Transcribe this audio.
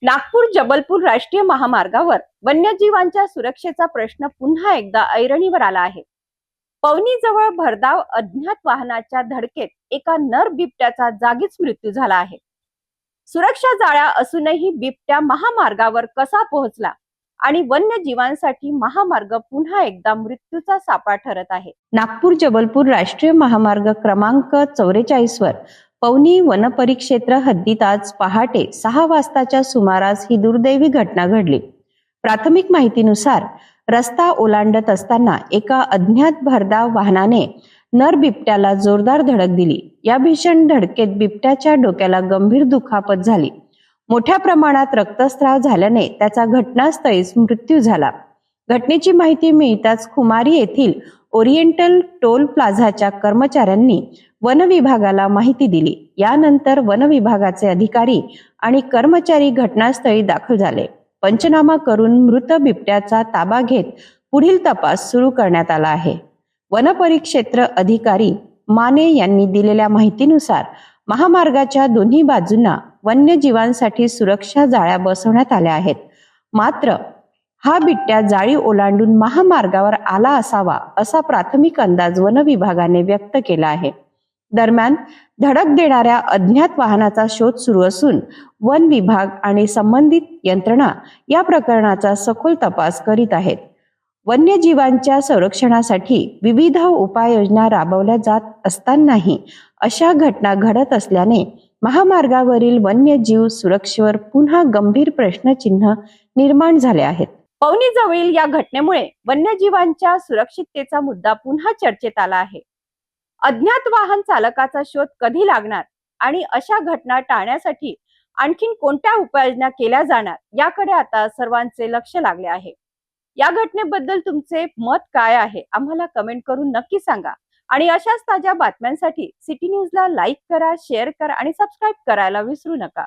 नागपूर जबलपूर राष्ट्रीय महामार्गावर वन्यजीवांच्या सुरक्षेचा प्रश्न पुन्हा एकदा ऐरणीवर आला आहे। पवनी जवळ भरधाव अज्ञात वाहनाच्या धडकेत एका नर बिबट्याचा जागीच मृत्यू झाला आहे। सुरक्षा जाळ्या असूनही बिबट्या महामार्गावर कसा पोहोचला आणि वन्यजीवांसाठी महामार्ग पुन्हा एकदा मृत्यूचा सापळा ठरत आहे। नागपूर जबलपूर राष्ट्रीय महामार्ग क्रमांक 44 वर पवनी वनपरिक्षेत्र हद्दीत आज पहाटे 6 वाजताच्या सुमारास ही दुर्दैवी घटना घडली। प्राथमिक माहितीनुसार रस्ता ओलांडत असताना एका अज्ञात भरधाव वाहनाने नर बिबट्याला जोरदार धडक दिली। या भीषण धडकेत बिबट्याच्या डोक्याला गंभीर दुखापत झाली। मोठ्या प्रमाणात रक्तस्राव झाल्याने त्याचा घटनास्थळीच मृत्यू झाला। घटनेची माहिती मिळताच खुमारी येथील ओरिएंटल टोल प्लाझाच्या कर्मचाऱ्यांनी वन विभागाला माहिती दिली। यानंतर वन विभागाचे अधिकारी आणि कर्मचारी घटनास्थळी दाखल झाले। पंचनामा करून मृत बिबट्याचा ताबा घेत पुढील तपास सुरू करण्यात आला आहे। वनपरिक्षेत्र अधिकारी माने यांनी दिलेल्या माहितीनुसार महामार्गाच्या दोन्ही बाजूंना वन्यजीवांसाठी सुरक्षा जाळ्या बसवण्यात आल्या आहेत। मात्र हा बिबट्या जाळी ओलांडून महामार्गावर आला असावा असा प्राथमिक अंदाज वन विभागाने व्यक्त केला आहे। दरम्यान धडक देणाऱ्या अज्ञात वाहनाचा शोध सुरू असून वन विभाग आणि संबंधित यंत्रणा या प्रकरणाचा सखोल तपास करीत आहेत। वन्यजीवांच्या संरक्षणासाठी विविध उपाययोजना राबवल्या जात असतानाही अशा घटना घडत असल्याने महामार्गावरील वन्यजीव सुरक्षेवर पुन्हा गंभीर प्रश्नचिन्ह निर्माण झाले आहेत। पवनी जवळील या घटनेमुळे वन्यजीवांच्या सुरक्षिततेचा मुद्दा पुन्हा चर्चेत आला आहे। अज्ञात वाहन चालकाचा शोध कधी लागणार आणि अशा घटना टाळण्यासाठी आणखीन कोणत्या उपाययोजना केल्या जाणार याकडे आता सर्वांचे लक्ष लागले आहे। या घटनेबद्दल तुमचे मत काय आहे आम्हाला कमेंट करून नक्की सांगा आणि अशाच ताज्या बातम्यांसाठी सिटी न्यूजला लाईक करा, शेअर करा आणि सबस्क्राईब करायला विसरू नका।